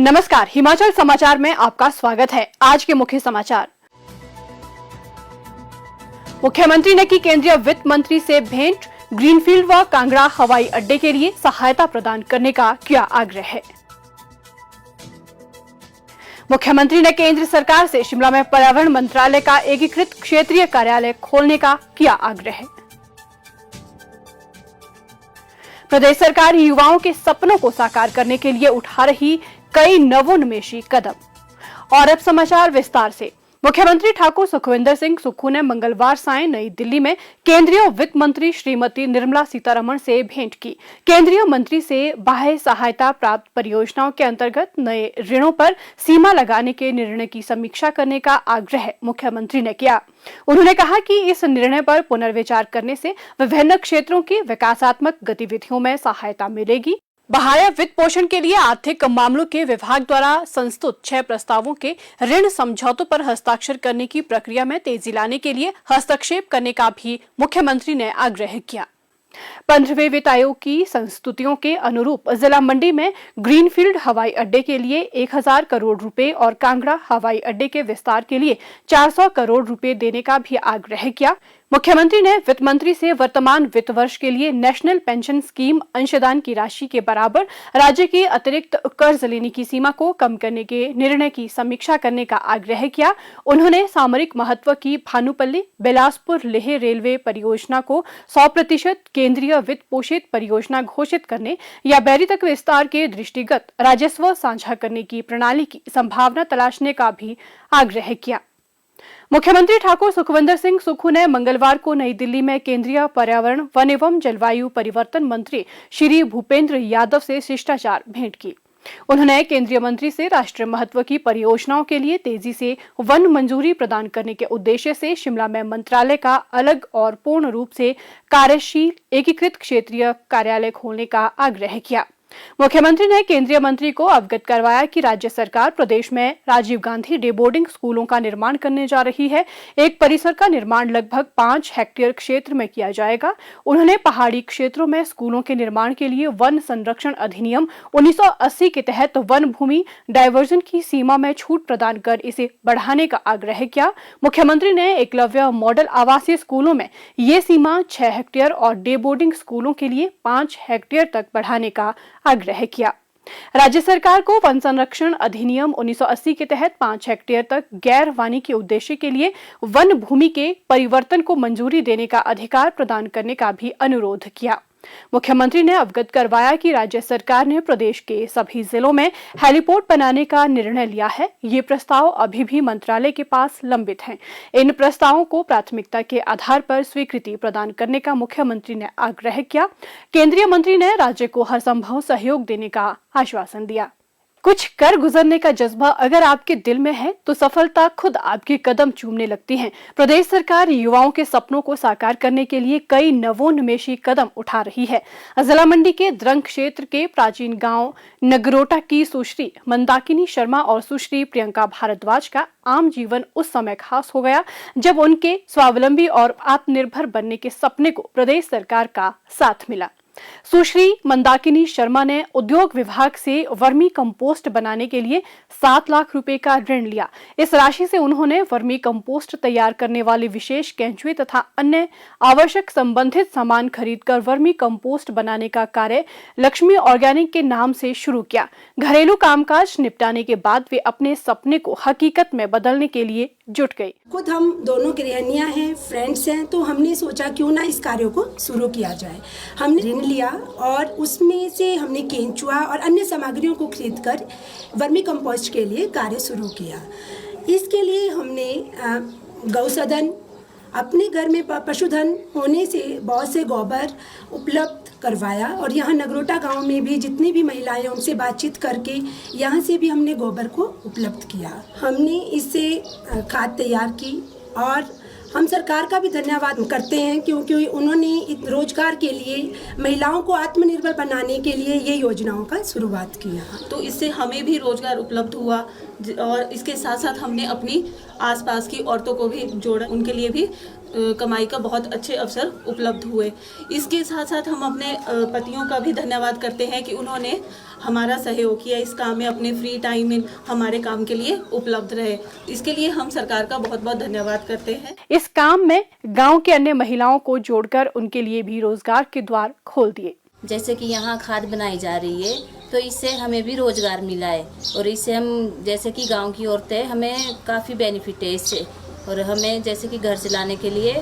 नमस्कार, हिमाचल समाचार में आपका स्वागत है। आज के मुख्य समाचार। मुख्यमंत्री ने की केंद्रीय वित्त मंत्री से भेंट, ग्रीनफील्ड व कांगड़ा हवाई अड्डे के लिए सहायता प्रदान करने का किया आग्रह। मुख्यमंत्री ने केंद्र सरकार से शिमला में पर्यावरण मंत्रालय का एकीकृत क्षेत्रीय कार्यालय खोलने का किया आग्रह। प्रदेश सरकार युवाओं के सपनों को साकार करने के लिए उठा रही कई नवोन्मेषी कदम। और अब समाचार विस्तार से। मुख्यमंत्री ठाकुर सुखविंदर सिंह सुक्खू ने मंगलवार सायं नई दिल्ली में केंद्रीय वित्त मंत्री श्रीमती निर्मला सीतारमण से भेंट की। केंद्रीय मंत्री से बाह्य सहायता प्राप्त परियोजनाओं के अंतर्गत नए ऋणों पर सीमा लगाने के निर्णय की समीक्षा करने का आग्रह मुख्यमंत्री ने किया। उन्होंने कहा कि इस निर्णय पर पुनर्विचार करने से विभिन्न क्षेत्रों की विकासात्मक गतिविधियों में सहायता मिलेगी। बाह्य वित्त पोषण के लिए आर्थिक मामलों के विभाग द्वारा संस्तुत 6 प्रस्तावों के ऋण समझौतों पर हस्ताक्षर करने की प्रक्रिया में तेजी लाने के लिए हस्तक्षेप करने का भी मुख्यमंत्री ने आग्रह किया। 15वें वित्त आयोग की संस्तुतियों के अनुरूप जिला मंडी में ग्रीनफील्ड हवाई अड्डे के लिए 1000 करोड़ रुपए और कांगड़ा हवाई अड्डे के विस्तार के लिए 400 करोड़ रुपए देने का भी आग्रह किया। मुख्यमंत्री ने वित्त मंत्री से वर्तमान वित्त वर्ष के लिए नेशनल पेंशन स्कीम अंशदान की राशि के बराबर राज्य की अतिरिक्त कर्ज लेने की सीमा को कम करने के निर्णय की समीक्षा करने का आग्रह किया। उन्होंने सामरिक महत्व की भानुपल्ली बिलासपुर लेह रेलवे परियोजना को 100% केंद्रीय वित्त पोषित परियोजना घोषित करने या बैरी तक विस्तार के दृष्टिगत राजस्व साझा करने की प्रणाली की संभावना तलाशने का भी आग्रह किया। मुख्यमंत्री ठाकुर सुखविंदर सिंह सुक्खू ने मंगलवार को नई दिल्ली में केंद्रीय पर्यावरण वन एवं जलवायु परिवर्तन मंत्री श्री भूपेंद्र यादव से शिष्टाचार भेंट की। उन्होंने केंद्रीय मंत्री से राष्ट्रीय महत्व की परियोजनाओं के लिए तेजी से वन मंजूरी प्रदान करने के उद्देश्य से शिमला में मंत्रालय का अलग और पूर्ण रूप से कार्यशील एकीकृत क्षेत्रीय कार्यालय खोलने का आग्रह किया। मुख्यमंत्री ने केंद्रीय मंत्री को अवगत करवाया कि राज्य सरकार प्रदेश में राजीव गांधी डे बोर्डिंग स्कूलों का निर्माण करने जा रही है। एक परिसर का निर्माण लगभग 5 हेक्टेयर क्षेत्र में किया जाएगा। उन्होंने पहाड़ी क्षेत्रों में स्कूलों के निर्माण के लिए वन संरक्षण अधिनियम 1980 के तहत वन भूमि डायवर्जन की सीमा में छूट प्रदान कर इसे बढ़ाने का आग्रह किया। मुख्यमंत्री ने एकलव्य मॉडल आवासीय स्कूलों में ये सीमा 6 हेक्टेयर और डे बोर्डिंग स्कूलों के लिए 5 हेक्टेयर तक बढ़ाने का आग्रह किया। राज्य सरकार को वन संरक्षण अधिनियम 1980 के तहत 5 हेक्टेयर तक गैर वानिकी उद्देश्य के लिए वन भूमि के परिवर्तन को मंजूरी देने का अधिकार प्रदान करने का भी अनुरोध किया। मुख्यमंत्री ने अवगत करवाया कि राज्य सरकार ने प्रदेश के सभी जिलों में हेलीपोर्ट बनाने का निर्णय लिया है। ये प्रस्ताव अभी भी मंत्रालय के पास लंबित हैं। इन प्रस्तावों को प्राथमिकता के आधार पर स्वीकृति प्रदान करने का मुख्यमंत्री ने आग्रह किया। केंद्रीय मंत्री ने राज्य को हर संभव सहयोग देने का आश्वासन दिया। कुछ कर गुजरने का जज्बा अगर आपके दिल में है तो सफलता खुद आपके कदम चूमने लगती है। प्रदेश सरकार युवाओं के सपनों को साकार करने के लिए कई नवोन्मेषी कदम उठा रही है। जिला मंडी के द्रंग क्षेत्र के प्राचीन गांव नगरोटा की सुश्री मंदाकिनी शर्मा और सुश्री प्रियंका भारद्वाज का आम जीवन उस समय खास हो गया जब उनके स्वावलंबी और आत्मनिर्भर बनने के सपने को प्रदेश सरकार का साथ मिला। सुश्री मंदाकिनी शर्मा ने उद्योग विभाग से वर्मी कंपोस्ट बनाने के लिए 7 लाख रुपए का ऋण लिया। इस राशि से उन्होंने वर्मी कंपोस्ट तैयार करने वाले विशेष केंचुए तथा अन्य आवश्यक संबंधित सामान खरीदकर वर्मी कंपोस्ट बनाने का कार्य लक्ष्मी ऑर्गेनिक के नाम से शुरू किया। घरेलू कामकाज निपटाने के बाद वे अपने सपने को हकीकत में बदलने के लिए जुट गई। खुद हम दोनों गृहिणियां हैं, फ्रेंड्स हैं, तो हमने सोचा क्यों ना इस कार्य को शुरू किया जाए। हमने ऋण लिया और उसमें से हमने केंचुआ और अन्य सामग्रियों को खरीदकर वर्मी कंपोस्ट के लिए कार्य शुरू किया। इसके लिए हमने गौसदन, अपने घर में पशुधन होने से बहुत से गोबर उपलब्ध करवाया और यहाँ नगरोटा गांव में भी जितनी भी महिलाएं हैं उनसे बातचीत करके यहाँ से भी हमने गोबर को उपलब्ध किया। हमने इससे खाद तैयार की और हम सरकार का भी धन्यवाद करते हैं क्योंकि उन्होंने रोजगार के लिए महिलाओं को आत्मनिर्भर बनाने के लिए ये योजनाओं का शुरुआत किया। तो इससे हमें भी रोजगार उपलब्ध हुआ, और इसके साथ साथ हमने अपनी आसपास की औरतों को भी जोड़ा, उनके लिए भी कमाई का बहुत अच्छे अवसर उपलब्ध हुए। इसके साथ साथ हम अपने पतियों का भी धन्यवाद करते हैं कि उन्होंने हमारा सहयोग किया इस काम में, अपने फ्री टाइम में हमारे काम के लिए उपलब्ध रहे। इसके लिए हम सरकार का बहुत बहुत धन्यवाद करते हैं। इस काम में गांव के अन्य महिलाओं को जोड़कर उनके लिए भी रोजगार के द्वार खोल दिए। जैसे कि यहाँ खाद बनाई जा रही है तो इससे हमें भी रोजगार मिला है और इससे हम जैसे कि गांव की औरतें, हमें काफ़ी बेनिफिट है इससे, और हमें जैसे कि घर चलाने के लिए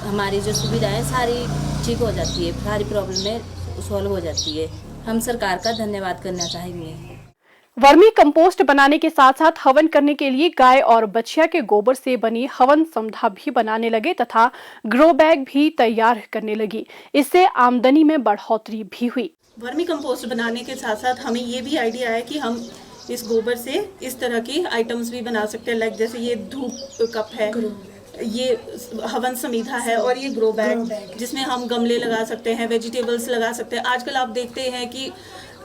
हमारी जो सुविधाएं सारी ठीक हो जाती है, सारी प्रॉब्लमें सॉल्व हो जाती है। हम सरकार का धन्यवाद करना चाहेंगे। वर्मी कंपोस्ट बनाने के साथ साथ हवन करने के लिए गाय और बछिया के गोबर से बनी हवन समधा भी बनाने लगे तथा ग्रो बैग भी तैयार करने लगी। इससे आमदनी में बढ़ोतरी भी हुई। वर्मी कंपोस्ट बनाने के साथ साथ हमें ये भी आइडिया है कि हम इस गोबर से इस तरह की आइटम्स भी बना सकते हैं, लाइक जैसे ये धूप कप है, ये हवन समीधा है और ये ग्रो बैग जिसमें हम गमले लगा सकते हैं, वेजिटेबल्स लगा सकते हैं। आजकल आप देखते हैं कि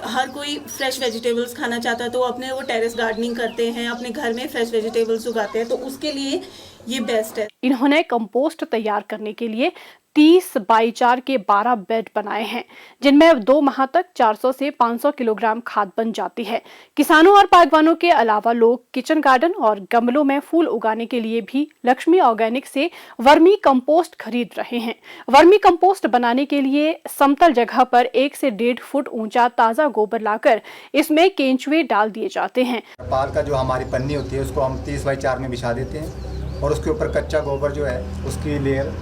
हर कोई फ्रेश वेजिटेबल्स खाना चाहता है, तो अपने वो टेरेस गार्डनिंग करते हैं, अपने घर में फ्रेश वेजिटेबल्स उगाते हैं, तो उसके लिए ये बेस्ट है। इन्होंने कंपोस्ट तैयार करने के लिए 30x4 के 12 बेड बनाए हैं, जिनमें 2 माह तक 400 से 500 किलोग्राम खाद बन जाती है। किसानों और बागवानों के अलावा लोग किचन गार्डन और गमलों में फूल उगाने के लिए भी लक्ष्मी ऑर्गेनिक से वर्मी कंपोस्ट खरीद रहे हैं। वर्मी कंपोस्ट बनाने के लिए समतल जगह पर 1 से 1.5 फुट ऊंचा ताजा गोबर लाकर इसमें केंचुए डाल दिए जाते हैं। पाल का जो हमारी पन्नी होती है उसको हम 30x4 में बिछा देते हैं और उसके ऊपर कच्चा गोबर जो है उसकी लेयर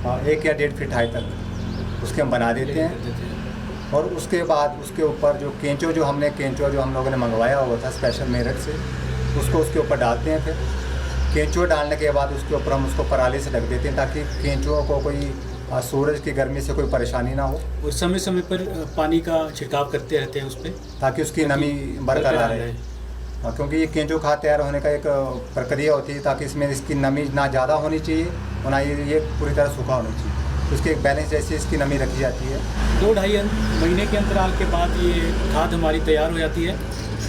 1 या 1.5 फीट हाई तक उसके हम बना देते हैं। और उसके बाद उसके ऊपर जो केंचो जो हम लोगों ने मंगवाया हुआ था स्पेशल मेरठ से, उसको उसके ऊपर डालते हैं। फिर केंचुआ डालने के बाद उसके ऊपर हम उसको पराली से ढक देते हैं ताकि केंचुओं को कोई सूरज की गर्मी से कोई परेशानी ना हो। और समय समय पर पानी का छिड़काव करते रहते हैं उस पर ताकि उसकी नमी बरकरार रहे। क्योंकि ये केंचो खाद तैयार होने का एक प्रक्रिया होती है ताकि इसमें इसकी नमी ना ज़्यादा होनी चाहिए और ना ये पूरी तरह सूखा होना चाहिए, तो इसके एक बैलेंस जैसी इसकी नमी रखी जाती है। 2-2.5 महीने के अंतराल के बाद ये खाद हमारी तैयार हो जाती है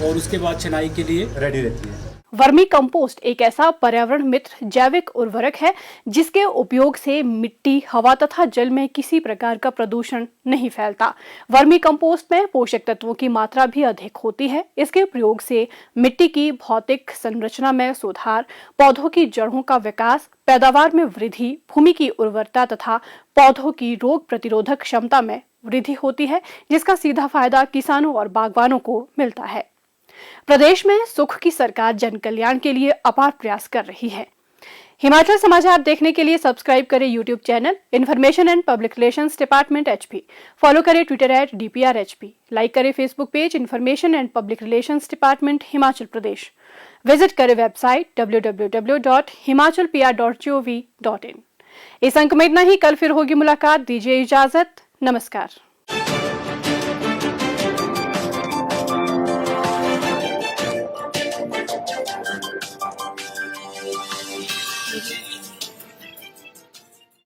और उसके बाद छनाई के लिए रेडी रहती है। वर्मी कंपोस्ट एक ऐसा पर्यावरण मित्र जैविक उर्वरक है जिसके उपयोग से मिट्टी, हवा तथा जल में किसी प्रकार का प्रदूषण नहीं फैलता। वर्मी कंपोस्ट में पोषक तत्वों की मात्रा भी अधिक होती है। इसके प्रयोग से मिट्टी की भौतिक संरचना में सुधार, पौधों की जड़ों का विकास, पैदावार में वृद्धि, भूमि की उर्वरता तथा पौधों की रोग प्रतिरोधक क्षमता में वृद्धि होती है, जिसका सीधा फायदा किसानों और बागवानों को मिलता है। प्रदेश में सुख की सरकार जन कल्याण के लिए अपार प्रयास कर रही है। हिमाचल समाचार देखने के लिए सब्सक्राइब करें YouTube channel information and public relations department HP, follow करें ट्विटर @DPRHP, लाइक करें Facebook page information and public relations department Himachal Pradesh, visit करें वेबसाइट www.himachalpr.gov.in। इस अंक में इतना ही। कल फिर होगी मुलाकात। दीजिए इजाजत। नमस्कार।